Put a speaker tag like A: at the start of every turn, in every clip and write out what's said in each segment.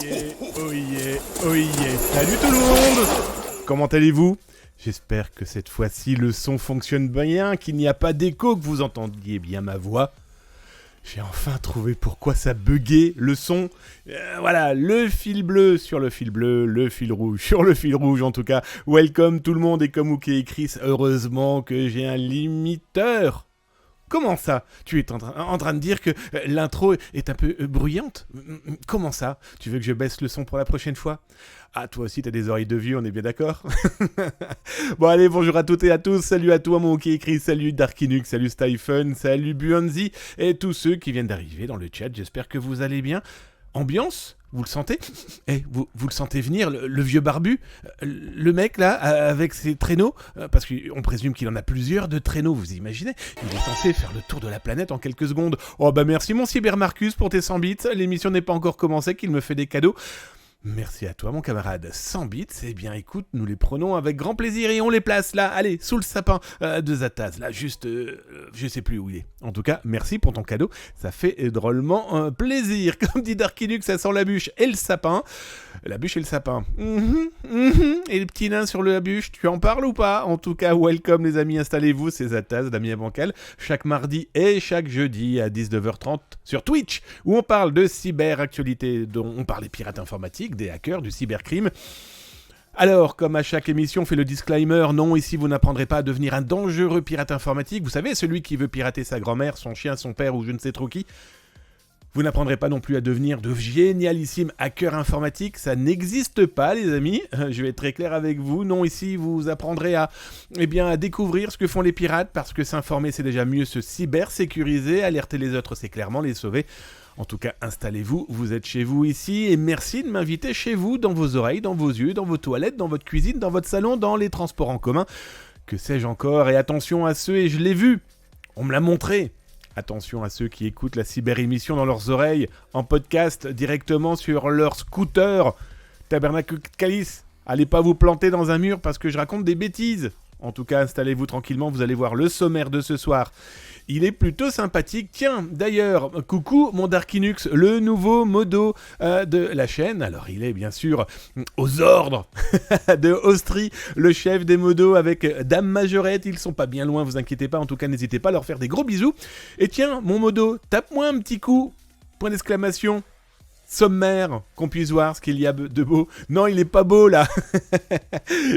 A: Oh yeah. Salut tout le monde. Comment allez-vous? J'espère que cette fois-ci le son fonctionne bien, qu'il n'y a pas d'écho, que vous entendiez bien ma voix. J'ai enfin trouvé pourquoi ça buguait le son. Voilà, le fil bleu sur le fil bleu, le fil rouge sur le fil rouge en tout cas. Welcome tout le monde et comme Ouké et Chris, heureusement que j'ai un limiteur. Comment ça? Tu es en train de dire que l'intro est un peu bruyante? Comment ça? Tu veux que je baisse le son pour la prochaine fois? Ah, toi aussi t'as des oreilles de vieux, on est bien d'accord? Bon allez, bonjour à toutes et à tous, salut à toi mon Ouké et Chris, salut Darkinux, salut Stephen, salut Buanzi et tous ceux qui viennent d'arriver dans le chat, j'espère que vous allez bien. Ambiance? Vous le sentez? Vous le sentez venir, le vieux barbu? Le mec là, avec ses traîneaux? Parce qu'on présume qu'il en a plusieurs de traîneaux, vous imaginez? Il est censé faire le tour de la planète en quelques secondes. Oh bah merci mon Cybermarcus pour tes 100 bits, l'émission n'est pas encore commencée, qu'il me fait des cadeaux. Merci à toi mon camarade. 100 bits, eh bien écoute, nous les prenons avec grand plaisir et on les place là, allez, sous le sapin de Zataz, là juste, je sais plus où il est. En tout cas, merci pour ton cadeau, ça fait drôlement plaisir. Comme dit Darkinux, ça sent la bûche et le sapin. La bûche et le sapin. Et le petit nain sur la bûche, tu en parles ou pas? En tout cas, welcome les amis, installez-vous, c'est Zataz, Damien Bancal, chaque mardi et chaque jeudi à 19h30 sur Twitch, où on parle de cyber-actualité, dont on parle des pirates informatiques, des hackers, du cybercrime. Alors, comme à chaque émission, on fait le disclaimer, non, ici vous n'apprendrez pas à devenir un dangereux pirate informatique, vous savez, celui qui veut pirater sa grand-mère, son chien, son père ou je ne sais trop qui. Vous n'apprendrez pas non plus à devenir de génialissimes hackers informatiques, ça n'existe pas les amis, je vais être très clair avec vous, non ici vous apprendrez à découvrir ce que font les pirates, parce que s'informer c'est déjà mieux se cybersécuriser, alerter les autres c'est clairement les sauver. En tout cas, installez-vous, vous êtes chez vous ici, et merci de m'inviter chez vous, dans vos oreilles, dans vos yeux, dans vos toilettes, dans votre cuisine, dans votre salon, dans les transports en commun, que sais-je encore, et attention à ceux, et je l'ai vu, on me l'a montré. Attention à ceux qui écoutent la cyber-émission dans leurs oreilles, en podcast, directement sur leur scooter. Tabernacle Calice, allez pas vous planter dans un mur parce que je raconte des bêtises. En tout cas, installez-vous tranquillement, vous allez voir le sommaire de ce soir. Il est plutôt sympathique. Tiens, d'ailleurs, coucou mon Darkinux, le nouveau modo de la chaîne. Alors, il est bien sûr aux ordres de Austri, le chef des modos avec Dame Majorette. Ils sont pas bien loin, vous inquiétez pas. En tout cas, n'hésitez pas à leur faire des gros bisous. Et tiens, mon modo, tape-moi un petit coup. Point d'exclamation. Sommaire, qu'on puisse voir ce qu'il y a de beau. Non, il est pas beau là.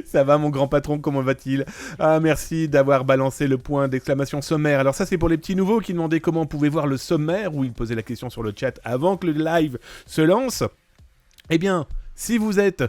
A: Ça va mon grand patron, comment va-t-il? Ah merci d'avoir balancé le point d'exclamation sommaire. Alors ça c'est pour les petits nouveaux qui demandaient comment on pouvait voir le sommaire, ou ils posaient la question sur le chat avant que le live se lance. Eh bien, si vous êtes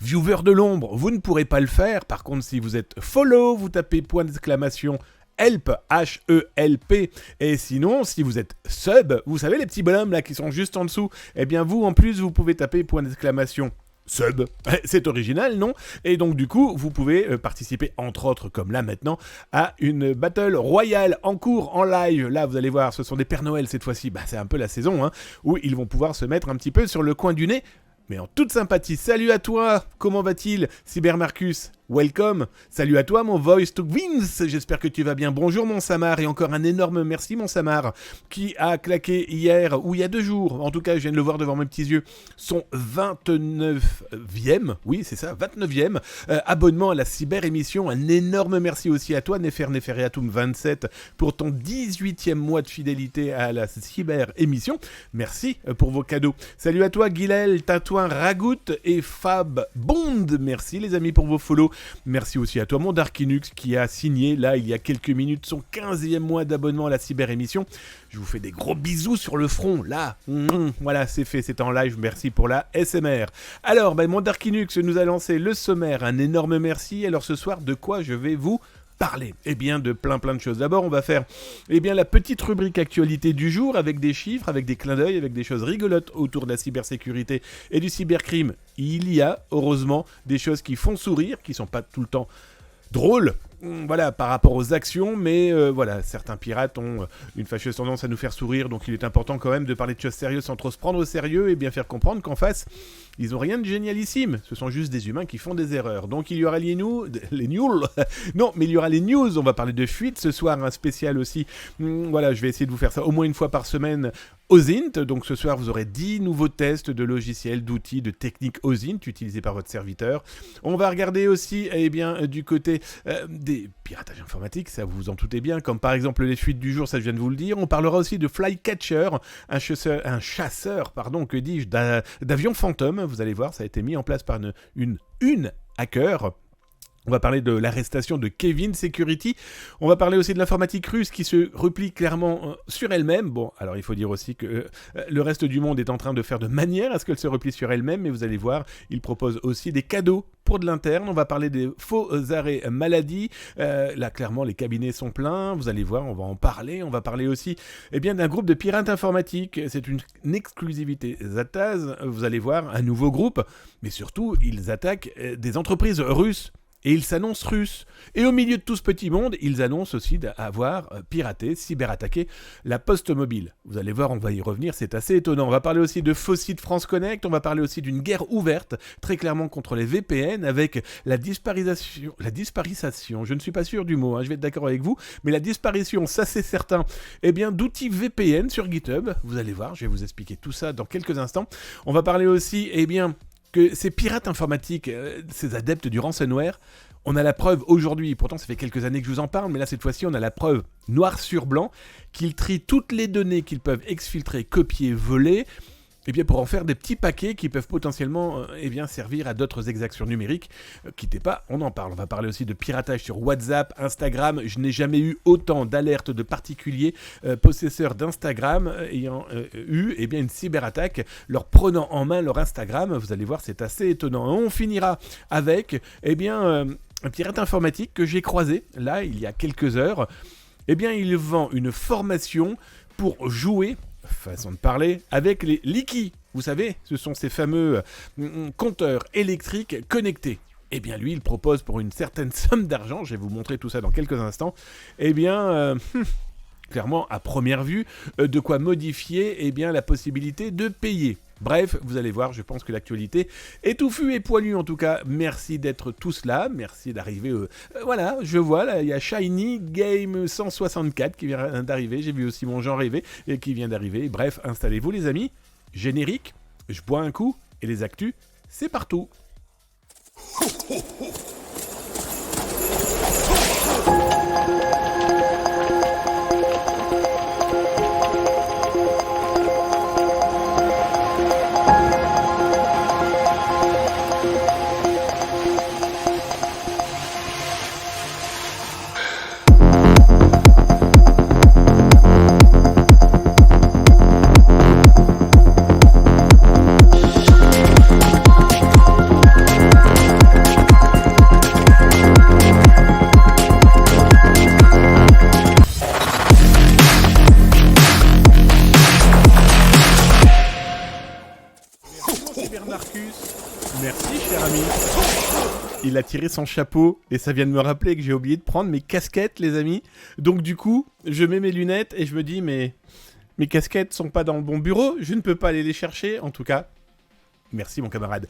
A: viewer de l'ombre, vous ne pourrez pas le faire. Par contre, si vous êtes follow, vous tapez point d'exclamation help, H-E-L-P, et sinon, si vous êtes sub, vous savez les petits bonhommes là qui sont juste en dessous, eh bien vous en plus vous pouvez taper point d'exclamation sub, c'est original non? Et donc du coup vous pouvez participer entre autres comme là maintenant à une battle royale en cours, en live, là vous allez voir ce sont des Pères Noël cette fois-ci, c'est un peu la saison hein, où ils vont pouvoir se mettre un petit peu sur le coin du nez, mais en toute sympathie. Salut à toi, comment va-t-il Cybermarcus? Welcome. Salut à toi mon Voice to Vince, j'espère que tu vas bien. Bonjour mon Samar, et encore un énorme merci mon Samar, qui a claqué hier, ou il y a 2 jours, en tout cas je viens de le voir devant mes petits yeux, son 29e, oui c'est ça, 29e abonnement à la cyber-émission. Un énorme merci aussi à toi Nefernefereatum 27 pour ton 18e mois de fidélité à la cyber-émission. Merci pour vos cadeaux. Salut à toi Guilel, Tatouin, Ragout et Fab Bond, merci les amis pour vos follow. Merci aussi à toi mon Darkinux qui a signé là il y a quelques minutes son 15e mois d'abonnement à la cyber-émission. Je vous fais des gros bisous sur le front là. Voilà c'est fait, c'est en live, merci pour la SMR. Alors mon Darkinux nous a lancé le sommaire, un énorme merci. Alors ce soir de quoi je vais vous parler? Eh bien de plein de choses. D'abord on va faire la petite rubrique actualité du jour avec des chiffres, avec des clins d'œil, avec des choses rigolotes autour de la cybersécurité et du cybercrime. Il y a heureusement des choses qui font sourire, qui sont pas tout le temps drôles. voilà, par rapport aux actions, mais voilà, certains pirates ont une fâcheuse tendance à nous faire sourire, donc il est important quand même de parler de choses sérieuses sans trop se prendre au sérieux et bien faire comprendre qu'en face, ils ont rien de génialissime, ce sont juste des humains qui font des erreurs. Donc il y aura les news, non, mais il y aura les news, on va parler de fuite ce soir, un spécial aussi, voilà, je vais essayer de vous faire ça au moins une fois par semaine OSINT, donc ce soir vous aurez 10 nouveaux tests de logiciels, d'outils, de techniques OSINT utilisés par votre serviteur. On va regarder aussi du côté des piratages informatiques, ça vous en doutez bien, comme par exemple les fuites du jour, ça je viens de vous le dire. On parlera aussi de Flycatcher, un chasseur, d'avions fantômes, vous allez voir, ça a été mis en place par une hacker. On va parler de l'arrestation de Kevin Security. On va parler aussi de l'informatique russe qui se replie clairement sur elle-même. Bon, alors il faut dire aussi que le reste du monde est en train de faire de manière à ce qu'elle se replie sur elle-même, mais vous allez voir, il propose aussi des cadeaux pour de l'interne. On va parler des faux arrêts maladie. Là, clairement, les cabinets sont pleins. Vous allez voir, on va en parler. On va parler aussi d'un groupe de pirates informatiques. C'est une exclusivité Zataz. Vous allez voir, un nouveau groupe. Mais surtout, ils attaquent des entreprises russes. Et ils s'annoncent russes. Et au milieu de tout ce petit monde, ils annoncent aussi d'avoir piraté, cyberattaqué la Poste Mobile. Vous allez voir, on va y revenir, c'est assez étonnant. On va parler aussi de faux sites France Connect, on va parler aussi d'une guerre ouverte, très clairement contre les VPN, avec la disparition, je ne suis pas sûr du mot, je vais être d'accord avec vous, mais la disparition, ça c'est certain, d'outils VPN sur GitHub. Vous allez voir, je vais vous expliquer tout ça dans quelques instants. On va parler aussi, que ces pirates informatiques, ces adeptes du ransomware, on a la preuve aujourd'hui, pourtant ça fait quelques années que je vous en parle, mais là cette fois-ci on a la preuve noir sur blanc qu'ils trient toutes les données qu'ils peuvent exfiltrer, copier, voler, pour en faire des petits paquets qui peuvent potentiellement servir à d'autres exactions numériques. Quittez pas, on en parle. On va parler aussi de piratage sur WhatsApp, Instagram. Je n'ai jamais eu autant d'alertes de particuliers possesseurs d'Instagram ayant eu une cyberattaque, leur prenant en main leur Instagram. Vous allez voir, c'est assez étonnant. Et on finira avec un pirate informatique que j'ai croisé là il y a quelques heures. Il vend une formation pour jouer, façon de parler, avec les Likis. Vous savez, ce sont ces fameux compteurs électriques connectés. Lui, il propose pour une certaine somme d'argent, je vais vous montrer tout ça dans quelques instants, clairement, à première vue, de quoi modifier la possibilité de payer. Bref, vous allez voir, je pense que l'actualité est touffue et poilue en tout cas. Merci d'être tous là, merci d'arriver. Voilà, je vois, là, il y a Shiny Game 164 qui vient d'arriver. J'ai vu aussi mon Jean rêvé qui vient d'arriver. Bref, installez-vous les amis. Générique, je bois un coup et les actus, c'est partout. Il a tiré son chapeau et ça vient de me rappeler que j'ai oublié de prendre mes casquettes, les amis. Donc du coup, je mets mes lunettes et je me dis mais mes casquettes sont pas dans le bon bureau, je ne peux pas aller les chercher en tout cas. Merci mon camarade.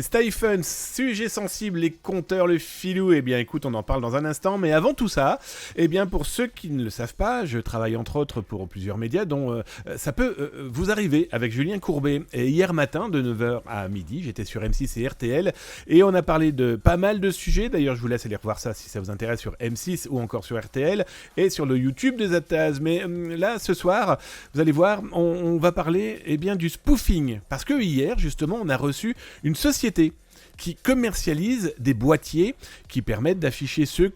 A: Stephen, sujet sensible, les compteurs, le filou, écoute, on en parle dans un instant, mais avant tout ça, pour ceux qui ne le savent pas, je travaille entre autres pour plusieurs médias, dont ça peut vous arriver avec Julien Courbet. Et hier matin, de 9h à midi, j'étais sur M6 et RTL, et on a parlé de pas mal de sujets, d'ailleurs je vous laisse aller revoir ça si ça vous intéresse sur M6 ou encore sur RTL, et sur le YouTube de Zataz. Mais là, ce soir, vous allez voir, on va parler du spoofing, parce que hier, justement, on a reçu une société qui commercialise des boîtiers qui permettent d'afficher ce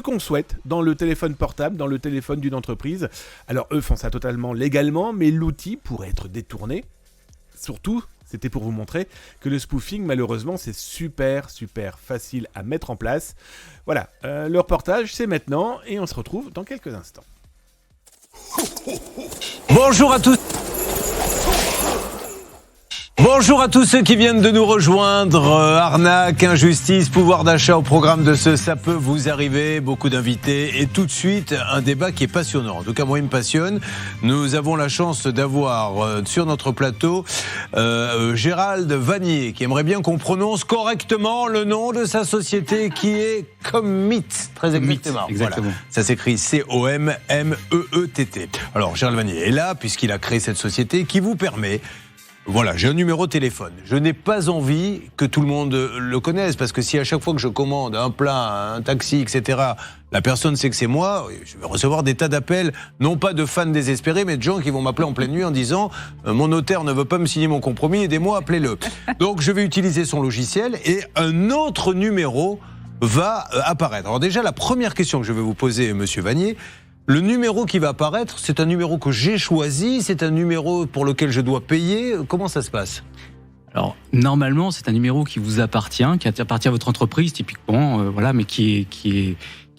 A: qu'on souhaite dans le téléphone portable, dans le téléphone d'une entreprise. Alors eux font ça totalement légalement, mais l'outil pourrait être détourné. Surtout, c'était pour vous montrer que le spoofing, malheureusement, c'est super facile à mettre en place. Voilà, le reportage, c'est maintenant, et on se retrouve dans quelques instants.
B: Bonjour à tous. Bonjour à tous ceux qui viennent de nous rejoindre. Arnaque, injustice, pouvoir d'achat au programme de ce Ça peut vous arriver. Beaucoup d'invités et tout de suite un débat qui est passionnant. En tout cas, moi, il me passionne. Nous avons la chance d'avoir sur notre plateau Gérald Vanier qui aimerait bien qu'on prononce correctement le nom de sa société qui est Commit. Très exactement.
C: Exactement.
B: Voilà. Ça s'écrit C-O-M-M-E-E-T-T. Alors, Gérald Vanier est là puisqu'il a créé cette société qui vous permet... Voilà, j'ai un numéro de téléphone. Je n'ai pas envie que tout le monde le connaisse parce que si à chaque fois que je commande un plat, un taxi, etc., la personne sait que c'est moi, je vais recevoir des tas d'appels, non pas de fans désespérés, mais de gens qui vont m'appeler en pleine nuit en disant « Mon notaire ne veut pas me signer mon compromis, aidez-moi, appelez-le ». Donc je vais utiliser son logiciel et un autre numéro va apparaître. Alors déjà, la première question que je vais vous poser, Monsieur Vanier, le numéro qui va apparaître, c'est un numéro que j'ai choisi, c'est un numéro pour lequel je dois payer. Comment ça se passe ?
C: Alors, normalement, c'est un numéro qui vous appartient, qui appartient à votre entreprise, typiquement, voilà, mais qui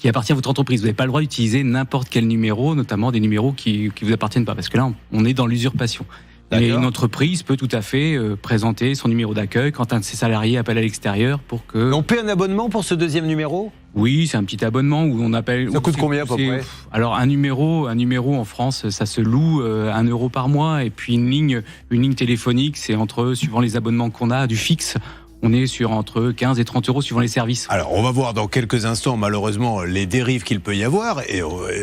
C: appartient à votre entreprise. Vous n'avez pas le droit d'utiliser n'importe quel numéro, notamment des numéros qui vous appartiennent pas, parce que là, on est dans l'usurpation. Mais une entreprise peut tout à fait présenter son numéro d'accueil quand un de ses salariés appelle à l'extérieur pour que...
B: On paie un abonnement pour ce deuxième numéro ?
C: Oui, c'est un petit abonnement où on appelle...
B: Ça coûte combien à peu près ?
C: Alors un numéro en France, ça se loue 1 euro par mois. Et puis une ligne téléphonique, c'est suivant les abonnements qu'on a, du fixe, on est sur entre 15 et 30 euros suivant les services.
B: Alors, on va voir dans quelques instants, malheureusement, les dérives qu'il peut y avoir.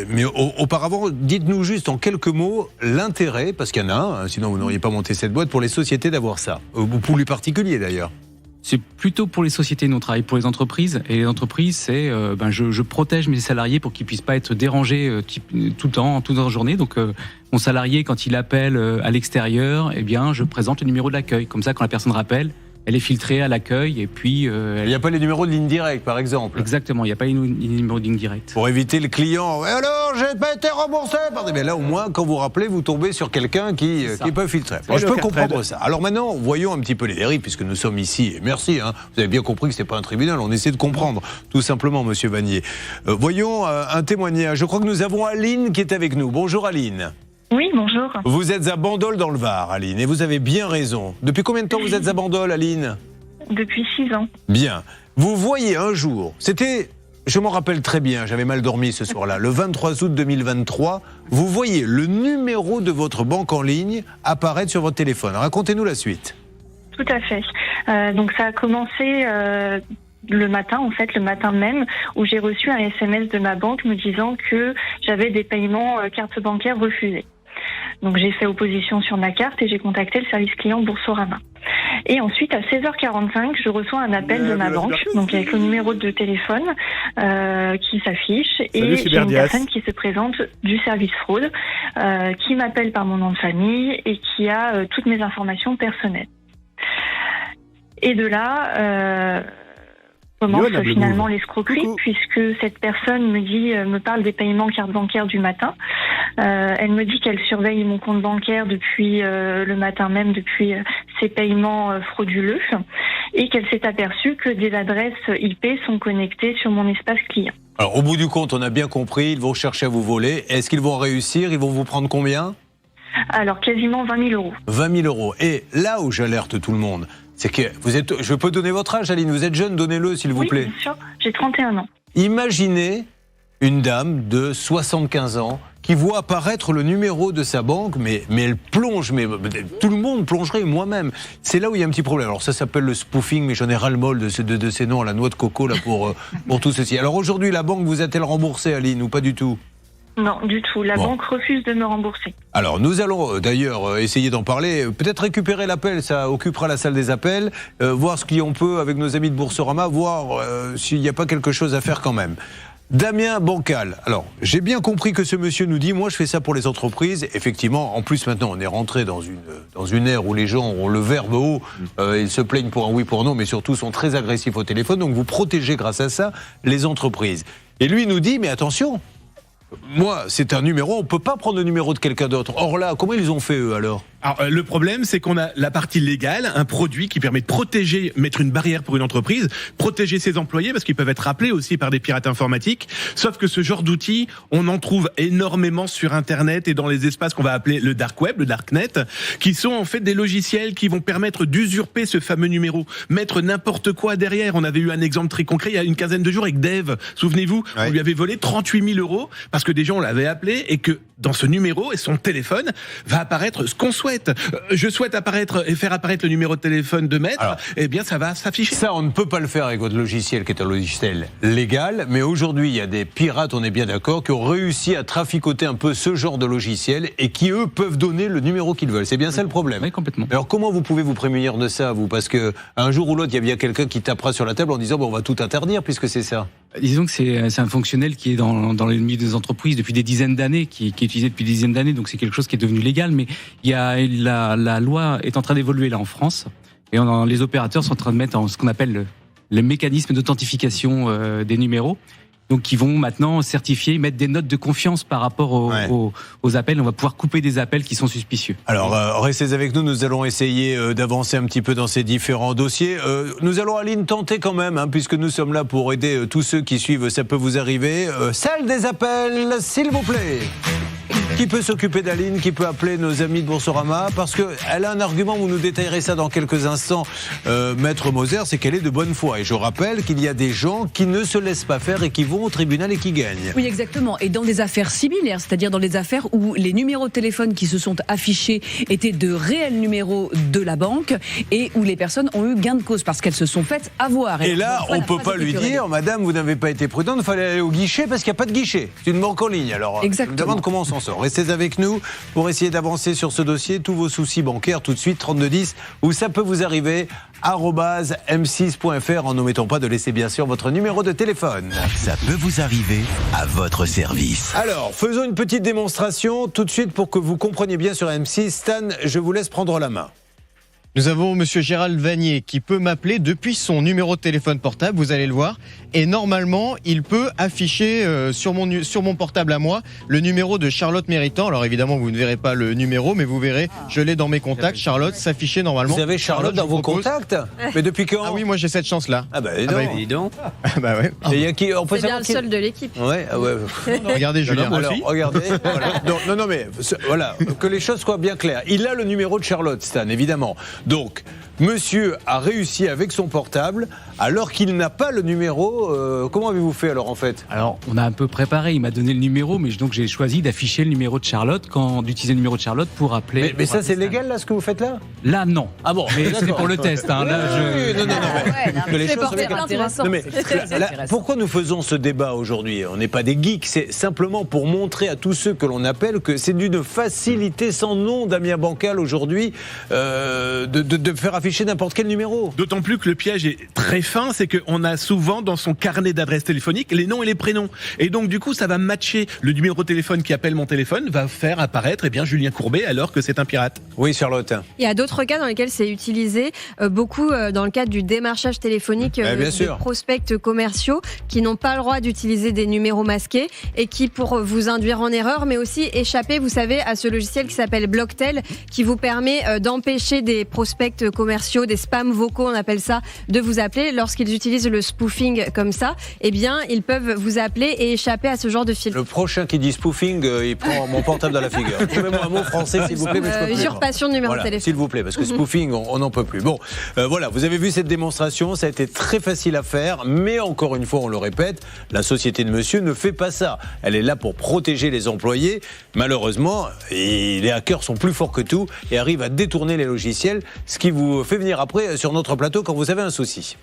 B: Mais auparavant, dites-nous juste en quelques mots l'intérêt, parce qu'il y en a un, sinon vous n'auriez pas monté cette boîte, pour les sociétés d'avoir ça. Ou pour les particuliers d'ailleurs.
C: C'est plutôt pour les sociétés, nous on travaille pour les entreprises. Et les entreprises, c'est je protège mes salariés pour qu'ils ne puissent pas être dérangés tout le temps, toute la journée. Donc mon salarié, quand il appelle à l'extérieur, eh bien, je présente le numéro de l'accueil. Comme ça, quand la personne rappelle, elle est filtrée à l'accueil et puis...
B: Il n'y a pas les numéros de ligne directe, par exemple.
C: Exactement, il n'y a pas les numéros de ligne directe.
B: Pour éviter le client. « Alors, j'ai pas été remboursé !» Mais là, au moins, quand vous rappelez, vous tombez sur quelqu'un qui peut filtrer. Moi, je peux comprendre ça. Alors maintenant, voyons un petit peu les dérives, puisque nous sommes ici. Et merci, vous avez bien compris que ce n'est pas un tribunal. On essaie de comprendre, tout simplement, Monsieur Vanier. Voyons un témoignage. Je crois que nous avons Aline qui est avec nous. Bonjour, Aline.
D: Oui, bonjour.
B: Vous êtes à Bandol dans le Var, Aline, et vous avez bien raison. Depuis combien de temps vous êtes à Bandol, Aline ?
D: Depuis 6 ans.
B: Bien. Vous voyez un jour, je m'en rappelle très bien, j'avais mal dormi ce soir-là, le 23 août 2023, vous voyez le numéro de votre banque en ligne apparaître sur votre téléphone. Racontez-nous la suite.
D: Tout à fait. Donc ça a commencé... le matin même, où j'ai reçu un SMS de ma banque me disant que j'avais des paiements carte bancaire refusés. Donc j'ai fait opposition sur ma carte et j'ai contacté le service client Boursorama. Et ensuite, à 16h45, je reçois un appel de ma banque, donc avec le numéro de téléphone qui s'affiche. Et j'ai une personne qui se présente du service fraude, qui m'appelle par mon nom de famille et qui a toutes mes informations personnelles. Et de là... commence finalement l'escroquerie, puisque cette personne me parle des paiements carte bancaire du matin. Elle me dit qu'elle surveille mon compte bancaire depuis le matin même, depuis ces paiements frauduleux, et qu'elle s'est aperçue que des adresses IP sont connectées sur mon espace client.
B: Alors, au bout du compte, on a bien compris, ils vont chercher à vous voler. Est-ce qu'ils vont réussir ? Ils vont vous prendre combien ?
D: Alors, quasiment 20 000 euros.
B: 20 000 euros. Et là où j'alerte tout le monde, c'est que je peux donner votre âge, Aline, vous êtes jeune, donnez-le s'il vous plaît.
D: Oui, bien sûr, j'ai 31 ans.
B: Imaginez une dame de 75 ans qui voit apparaître le numéro de sa banque, mais elle plonge, mais tout le monde plongerait, moi-même. C'est là où il y a un petit problème. Alors ça s'appelle le spoofing, mais j'en ai ras-le-molle de ces noms à la noix de coco là pour tout ceci. Alors aujourd'hui, la banque vous a-t-elle remboursé, Aline, ou pas du tout ?
D: Non, du tout. La banque refuse de me rembourser. Alors,
B: nous allons d'ailleurs essayer d'en parler. Peut-être récupérer l'appel, ça occupera la salle des appels. Voir ce qu'on peut, avec nos amis de Boursorama, voir s'il n'y a pas quelque chose à faire quand même. Damien Bancal. Alors, j'ai bien compris que ce monsieur nous dit, moi je fais ça pour les entreprises. Effectivement, en plus maintenant on est rentré dans une ère où les gens ont le verbe haut, ils se plaignent pour un oui, pour un non, mais surtout sont très agressifs au téléphone. Donc vous protégez grâce à ça les entreprises. Et lui nous dit, mais attention, moi, c'est un numéro, on peut pas prendre le numéro de quelqu'un d'autre. Or là, comment ils ont fait eux alors ?
A: Alors, le problème, c'est qu'on a la partie légale, un produit qui permet de protéger, mettre une barrière pour une entreprise, protéger ses employés, parce qu'ils peuvent être appelés aussi par des pirates informatiques. Sauf que ce genre d'outils, on en trouve énormément sur Internet et dans les espaces qu'on va appeler le dark web, le darknet, qui sont en fait des logiciels qui vont permettre d'usurper ce fameux numéro, mettre n'importe quoi derrière. On avait eu un exemple très concret il y a une quinzaine de jours avec Dave. Souvenez-vous, on lui avait volé 38 000 € parce que des gens l'avaient appelé et que dans ce numéro et son téléphone va apparaître ce qu'on souhaite. Je souhaite faire apparaître le numéro de téléphone de maître. Alors, eh bien, ça va s'afficher.
B: Ça, on ne peut pas le faire avec votre logiciel, qui est un logiciel légal. Mais aujourd'hui, il y a des pirates, on est bien d'accord, qui ont réussi à traficoter un peu ce genre de logiciel et qui, eux, peuvent donner le numéro qu'ils veulent. C'est bien ça le problème.
C: Oui, complètement.
B: Alors, comment vous pouvez vous prémunir de ça, vous ? Parce que un jour ou l'autre, il y a bien quelqu'un qui tapera sur la table en disant, on va tout interdire, puisque c'est ça.
C: Disons que c'est un fonctionnel qui est dans les milieux des entreprises depuis des dizaines d'années, qui est utilisé depuis des dizaines d'années, donc c'est quelque chose qui est devenu légal, mais il y a la loi est en train d'évoluer là en France, et les opérateurs sont en train de mettre en ce qu'on appelle le mécanisme d'authentification des numéros, donc qui vont maintenant certifier, mettre des notes de confiance par rapport aux appels. On va pouvoir couper des appels qui sont suspicieux.
B: Alors, restez avec nous, nous allons essayer d'avancer un petit peu dans ces différents dossiers. Nous allons, Aline, tenter quand même, puisque nous sommes là pour aider tous ceux qui suivent Ça peut vous arriver. Celle des appels, s'il vous plaît. Qui peut s'occuper d'Aline, qui peut appeler nos amis de Boursorama, parce qu'elle a un argument, vous nous détaillerez ça dans quelques instants, Maître Moser, c'est qu'elle est de bonne foi. Et je rappelle qu'il y a des gens qui ne se laissent pas faire et qui vont au tribunal et qui gagnent.
E: Oui, exactement. Et dans des affaires similaires, c'est-à-dire dans des affaires où les numéros de téléphone qui se sont affichés étaient de réels numéros de la banque et où les personnes ont eu gain de cause parce qu'elles se sont faites avoir.
B: Et là, on ne peut pas lui dire, madame, vous n'avez pas été prudente, il fallait aller au guichet parce qu'il n'y a pas de guichet. C'est une banque en ligne. Alors, je me demande comment on s'en sort. Restez avec nous pour essayer d'avancer sur ce dossier. Tous vos soucis bancaires, tout de suite, 3210, où ça peut vous arriver, @m6.fr, en n'omettant pas de laisser bien sûr votre numéro de téléphone.
F: Ça peut vous arriver à votre service.
B: Alors, faisons une petite démonstration tout de suite pour que vous compreniez bien sur M6. Stan, je vous laisse prendre la main.
G: Nous avons monsieur Gérald Vanier qui peut m'appeler depuis son numéro de téléphone portable, vous allez le voir. Et normalement, il peut afficher sur mon portable à moi le numéro de Charlotte Méritant. Alors évidemment, vous ne verrez pas le numéro, mais vous verrez, je l'ai dans mes contacts. Charlotte s'affichait normalement.
B: Vous avez Charlotte dans vos contacts ? Mais depuis quand ?
G: Ah oui, moi j'ai cette chance-là.
B: Ah bah dis donc.
G: Bah ouais.
B: Et y a qui, on peut
H: c'est bien le seul de l'équipe.
B: Ouais, ouais.
G: Regardez Julien.
B: Alors, regardez. Voilà. Non, mais voilà, que les choses soient bien claires. Il a le numéro de Charlotte, Stan, évidemment. Donc, monsieur a réussi avec son portable, alors qu'il n'a pas le numéro. Comment avez-vous fait alors en fait ?
C: Alors, on a un peu préparé. Il m'a donné le numéro, mais donc j'ai choisi d'afficher le numéro de Charlotte, d'utiliser le numéro de Charlotte pour appeler.
B: Mais ça, c'est légal là, ce que vous faites là ?
C: Là, non.
B: Ah bon ?
C: Mais c'est pour le test. Là,
B: pourquoi nous faisons ce débat aujourd'hui ? On n'est pas des geeks, c'est simplement pour montrer à tous ceux que l'on appelle que c'est d'une facilité sans nom, Damien Bancal, aujourd'hui, de faire afficher n'importe quel numéro.
A: D'autant plus que le piège est très fin, c'est qu'on a souvent dans son carnet d'adresses téléphoniques les noms et les prénoms. Et donc du coup, ça va matcher le numéro de téléphone qui appelle mon téléphone, va faire apparaître Julien Courbet alors que c'est un pirate.
B: Oui, Charlotte.
H: Il y a d'autres cas dans lesquels c'est utilisé, beaucoup dans le cadre du démarchage téléphonique des prospects commerciaux qui n'ont pas le droit d'utiliser des numéros masqués et qui, pour vous induire en erreur, mais aussi échapper, vous savez, à ce logiciel qui s'appelle Blocktel, qui vous permet d'empêcher des prospects commerciaux, des spams vocaux, on appelle ça, de vous appeler. Lorsqu'ils utilisent le spoofing comme ça, eh bien, ils peuvent vous appeler et échapper à ce genre de filtre.
B: Le prochain qui dit spoofing, il prend mon portable dans la figure. Trouvez-moi un mot français, s'il vous plaît.
H: Usurpation de numéro de téléphone.
B: S'il vous plaît, parce que spoofing, on n'en peut plus. Bon, voilà, vous avez vu cette démonstration, ça a été très facile à faire, mais encore une fois, on le répète, la société de monsieur ne fait pas ça. Elle est là pour protéger les employés. Malheureusement, les hackers sont plus forts que tout et arrivent à détourner les logiciels, ce qui vous fait venir après sur notre plateau quand vous avez un souci.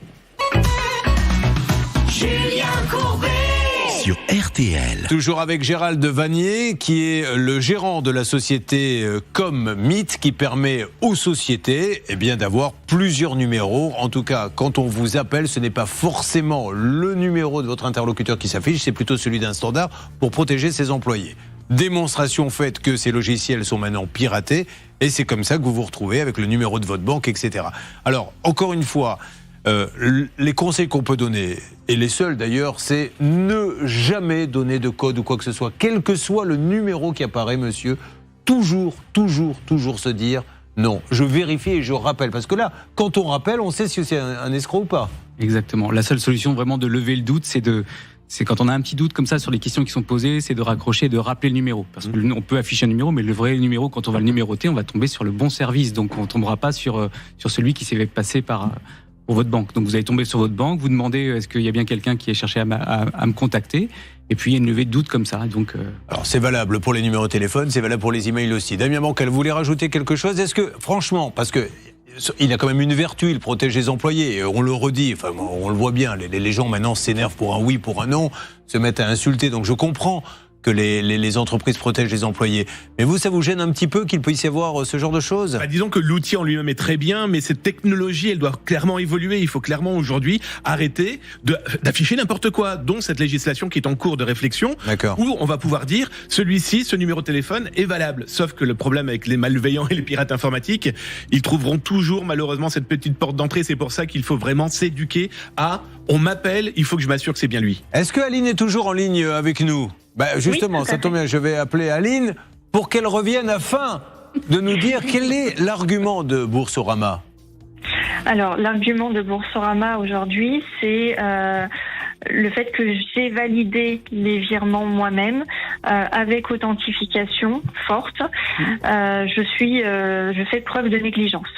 F: Julien Courbet sur RTL.
B: Toujours avec Gérald Vanier, qui est le gérant de la société ComMeet, qui permet aux sociétés d'avoir plusieurs numéros. En tout cas, quand on vous appelle, ce n'est pas forcément le numéro de votre interlocuteur qui s'affiche, c'est plutôt celui d'un standard pour protéger ses employés. Démonstration faite que ces logiciels sont maintenant piratés, et c'est comme ça que vous vous retrouvez avec le numéro de votre banque, etc. Alors, encore une fois, Les conseils qu'on peut donner, et les seuls d'ailleurs, c'est ne jamais donner de code ou quoi que ce soit, quel que soit le numéro qui apparaît, monsieur, toujours se dire non, je vérifie et je rappelle. Parce que là, quand on rappelle, on sait si c'est un escroc ou pas.
C: Exactement. La seule solution vraiment de lever le doute, c'est quand on a un petit doute comme ça sur les questions qui sont posées, c'est de raccrocher, de rappeler le numéro. Parce qu'on peut afficher un numéro, mais le vrai numéro, quand on va le numéroter, on va tomber sur le bon service. Donc on ne tombera pas sur celui qui s'est fait passer pour votre banque. Donc vous allez tomber sur votre banque, vous demandez est-ce qu'il y a bien quelqu'un qui a cherché à me contacter, et puis il y a une levée de doute comme ça. Donc,
B: Alors c'est valable pour les numéros de téléphone, c'est valable pour les emails aussi. Damien Bancal, vous voulez rajouter quelque chose? Est-ce que, franchement, parce que il a quand même une vertu, il protège les employés, on le redit, enfin, on le voit bien, les gens maintenant s'énervent pour un oui, pour un non, se mettent à insulter, donc je comprends que les entreprises protègent les employés. Mais vous, ça vous gêne un petit peu qu'il puisse y avoir ce genre de choses?
A: Disons que l'outil en lui-même est très bien, mais cette technologie, elle doit clairement évoluer. Il faut clairement aujourd'hui arrêter d'afficher n'importe quoi, dont cette législation qui est en cours de réflexion, où on va pouvoir dire celui-ci, ce numéro de téléphone est valable. Sauf que le problème avec les malveillants et les pirates informatiques, ils trouveront toujours malheureusement cette petite porte d'entrée. C'est pour ça qu'il faut vraiment s'éduquer à on m'appelle, il faut que je m'assure que c'est bien lui.
B: Est-ce que Aline est toujours en ligne avec nous? Justement, oui, ça tombe bien, je vais appeler Aline pour qu'elle revienne afin de nous dire quel est l'argument de Boursorama.
D: Alors, l'argument de Boursorama aujourd'hui, c'est le fait que j'ai validé les virements moi-même avec authentification forte. Je fais preuve de négligence.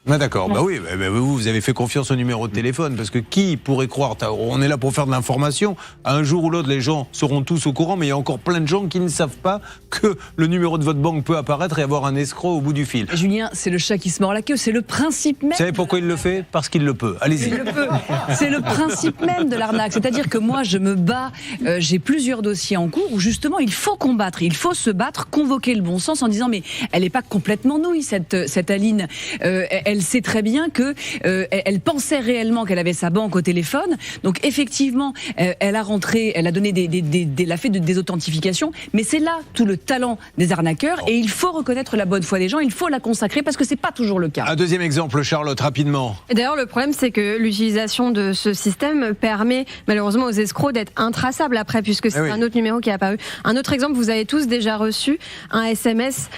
B: Ah d'accord, oui, vous avez fait confiance au numéro de téléphone, parce que qui pourrait croire, on est là pour faire de l'information, un jour ou l'autre les gens seront tous au courant, mais il y a encore plein de gens qui ne savent pas que le numéro de votre banque peut apparaître et avoir un escroc au bout du fil.
E: Julien, c'est le chat qui se mord la queue, c'est le principe même.
B: Vous savez pourquoi il le fait? Parce qu'il le peut, allez-y.
E: C'est le principe même de l'arnaque, c'est-à-dire que moi je me bats, j'ai plusieurs dossiers en cours où justement il faut combattre, il faut se battre, convoquer le bon sens en disant mais elle n'est pas complètement nouille cette Aline, elle sait très bien que elle pensait réellement qu'elle avait sa banque au téléphone. Donc effectivement, elle a donné elle a fait des authentifications. Mais c'est là tout le talent des arnaqueurs. Et il faut reconnaître la bonne foi des gens. Il faut la consacrer parce que c'est pas toujours le cas.
B: Un deuxième exemple, Charlotte, rapidement.
H: Et d'ailleurs, le problème, c'est que l'utilisation de ce système permet malheureusement aux escrocs d'être intraçables après, puisque c'est un autre numéro qui est apparu. Un autre exemple, vous avez tous déjà reçu un SMS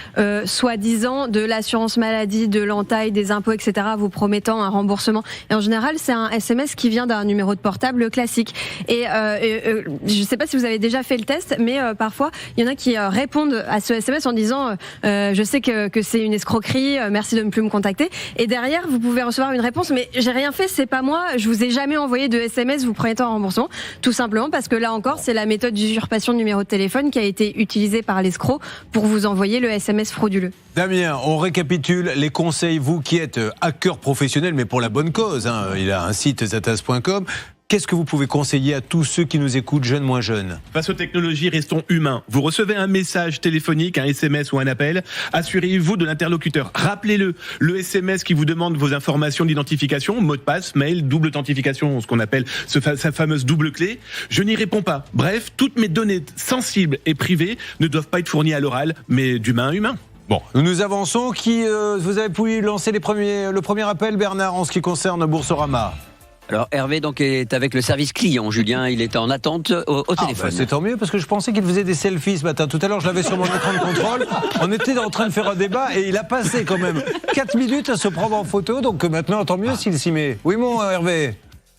H: soi-disant de l'assurance maladie, de l'entaille, des impôts, etc., vous promettant un remboursement. Et en général, c'est un SMS qui vient d'un numéro de portable classique. Et je ne sais pas si vous avez déjà fait le test, mais parfois, il y en a qui répondent à ce SMS en disant je sais que c'est une escroquerie, merci de ne plus me contacter. Et derrière, vous pouvez recevoir une réponse, mais j'ai rien fait, c'est pas moi, je vous ai jamais envoyé de SMS vous promettant un remboursement. Tout simplement parce que là encore, c'est la méthode d'usurpation de numéro de téléphone qui a été utilisée par l'escroc pour vous envoyer le SMS frauduleux.
B: Damien, on récapitule les conseils, vous qui êtes hacker professionnel, mais pour la bonne cause, hein. Il a un site zatas.com. Qu'est-ce que vous pouvez conseiller à tous ceux qui nous écoutent, jeunes, moins jeunes?
A: Face aux technologies, restons humains. Vous recevez un message téléphonique, un SMS ou un appel, assurez-vous de l'interlocuteur. Rappelez-le, le SMS qui vous demande vos informations d'identification, mot de passe, mail, double authentification, ce qu'on appelle sa fameuse double clé. Je n'y réponds pas. Bref, toutes mes données sensibles et privées ne doivent pas être fournies à l'oral, mais d'humain à humain.
B: Bon, nous avançons. Vous avez pu lancer le premier appel, Bernard, en ce qui concerne Boursorama?
I: Alors Hervé donc est avec le service client. Julien, il était en attente au téléphone.
B: C'est tant mieux parce que je pensais qu'il faisait des selfies ce matin. Tout à l'heure, je l'avais sur mon écran de contrôle. On était en train de faire un débat et il a passé quand même 4 minutes à se prendre en photo. Donc maintenant, tant mieux s'il s'y met. Oui, mon Hervé?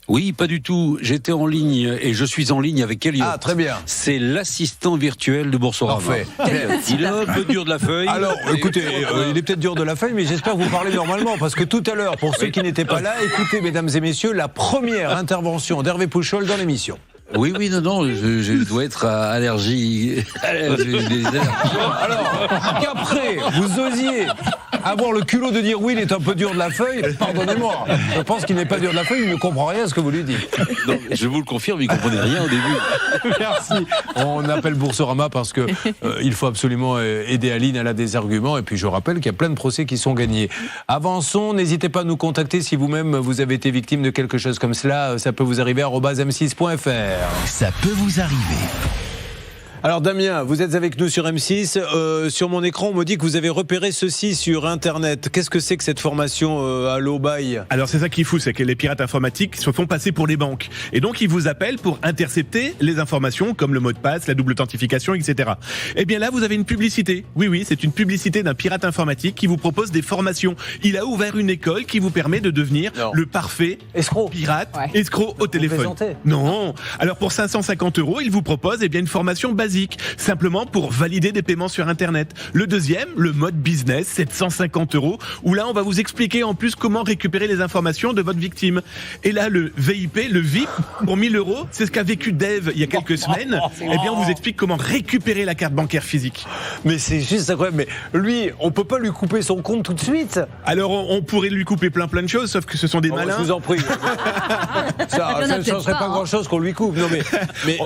J: Oui, pas du tout. J'étais en ligne et je suis en ligne avec Elliot.
B: Ah, très bien.
J: C'est l'assistant virtuel de Boursorama.
B: Parfait.
J: Il est un peu dur de la feuille.
B: Alors, écoutez, il est peut-être dur de la feuille, mais j'espère que vous parlez normalement, parce que tout à l'heure, pour ceux qui n'étaient pas là, écoutez, mesdames et messieurs, la première intervention d'Hervé Pouchol dans l'émission.
J: Oui, non, je dois être à allergie.
B: Alors, qu'après, vous osiez avoir le culot de dire oui, il est un peu dur de la feuille, pardonnez-moi. Je pense qu'il n'est pas dur de la feuille, il ne comprend rien à ce que vous lui dites.
J: Non, je vous le confirme, il ne comprenait rien au début.
B: Merci. On appelle Boursorama parce que il faut absolument aider Aline, elle a des arguments. Et puis je rappelle qu'il y a plein de procès qui sont gagnés. Avançons, n'hésitez pas à nous contacter si vous-même vous avez été victime de quelque chose comme cela. Ça peut vous arriver à @m6.fr.
F: Ça peut vous arriver.
B: Alors Damien, vous êtes avec nous sur M6. Sur mon écran, on me dit que vous avez repéré ceci sur Internet. Qu'est-ce que c'est que cette formation Allo Bye ?
A: Alors c'est ça qui est fou, c'est que les pirates informatiques se font passer pour les banques. Et donc ils vous appellent pour intercepter les informations comme le mot de passe, la double authentification, etc. Et bien là, vous avez une publicité. Oui, c'est une publicité d'un pirate informatique qui vous propose des formations. Il a ouvert une école qui vous permet de devenir le parfait pirate, escroc au téléphone. Non. Alors pour 550 €, il vous propose une formation basique, simplement pour valider des paiements sur Internet. Le deuxième, le mode business, 750 €, où là on va vous expliquer en plus comment récupérer les informations de votre victime. Et là le VIP, le VIP, pour 1000 €, c'est ce qu'a vécu Dave il y a quelques semaines. Eh bien on vous explique comment récupérer la carte bancaire physique.
B: Mais c'est juste incroyable. Mais lui, on peut pas lui couper son compte tout de suite.
A: Alors on pourrait lui couper plein de choses, sauf que ce sont des malins.
B: Je vous en prie. ça ne changerait pas grand-chose qu'on lui coupe. Non mais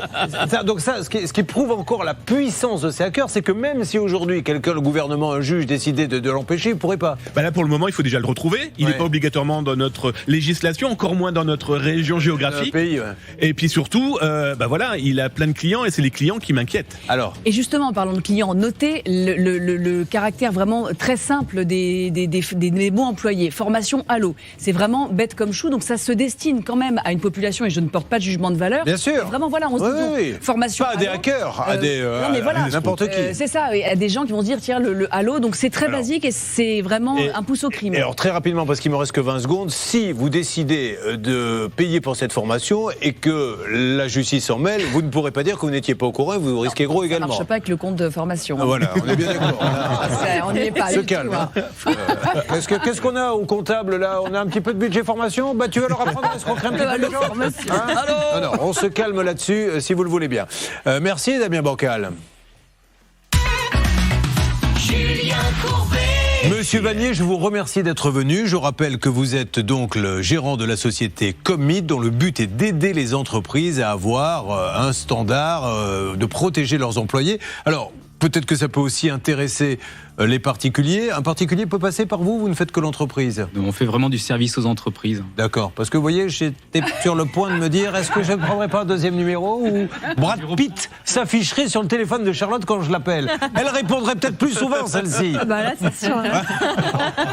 B: donc ça, ce qui prouve encore la puissance de ces hackers, c'est que même si aujourd'hui quelqu'un, le gouvernement, un juge décidait de l'empêcher, il pourrait pas.
A: Là pour le moment, il faut déjà le retrouver. Il n'est pas obligatoirement dans notre législation, encore moins dans notre région géographique.
B: Pays,
A: Et puis surtout, il a plein de clients et c'est les clients qui m'inquiètent.
B: Alors.
E: Et justement, en parlant de clients, notez le caractère vraiment très simple des mots employés. Formation Allo. C'est vraiment bête comme chou, donc ça se destine quand même à une population, et je ne porte pas de jugement de valeur.
B: Bien sûr.
E: Vraiment, on se dit, formation
B: pas à
E: Allo,
B: des hackers, à n'importe qui.
E: C'est ça, à des gens qui vont se dire, tiens, le Allo, donc c'est très basique et c'est vraiment un pouce au crime.
B: Et alors très rapidement, parce qu'il me reste que 20 secondes, si vous décidez de payer pour cette formation et que la justice s'en mêle, vous ne pourrez pas dire que vous n'étiez pas au courant, vous risquez gros également.
E: Ça ne marche pas avec le compte de formation.
B: Voilà, on est bien d'accord.
E: On n'y est pas.
B: Se calme. Qu'est-ce qu'on a au comptable là ? On a un petit peu de budget formation ? Tu vas leur apprendre à se recréer un petit peu de gens ? Non, on se calme là-dessus, si vous le voulez bien. Merci Damien Bancal.
F: Julien Courbet.
B: Monsieur Vanier, je vous remercie d'être venu. Je rappelle que vous êtes donc le gérant de la société Commit, dont le but est d'aider les entreprises à avoir un standard, de protéger leurs employés. Alors, peut-être que ça peut aussi intéresser les particuliers. Un particulier peut passer par vous, vous ne faites que l'entreprise.
C: On fait vraiment du service aux entreprises.
B: D'accord, parce que vous voyez, j'étais sur le point de me dire, est-ce que je ne prendrais pas un deuxième numéro ou Brad Pitt s'afficherait sur le téléphone de Charlotte quand je l'appelle. Elle répondrait peut-être plus souvent, celle-ci.
H: Là, c'est sûr.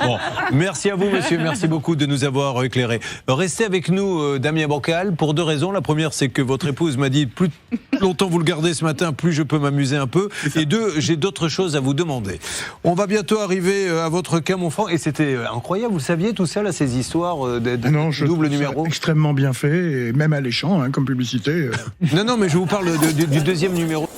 B: Bon, merci à vous, monsieur, merci beaucoup de nous avoir éclairés. Restez avec nous, Damien Bancal, pour deux raisons. La première, c'est que votre épouse m'a dit, plus longtemps vous le gardez ce matin, plus je peux m'amuser un peu. Et deux, j'ai d'autres choses à vous demander. On va bientôt arriver à votre cas, mon Franck, et c'était incroyable, vous saviez tout ça, là, ces histoires de double numéro.
K: Extrêmement bien fait, et même alléchant, comme publicité.
B: Non, mais je vous parle du deuxième numéro.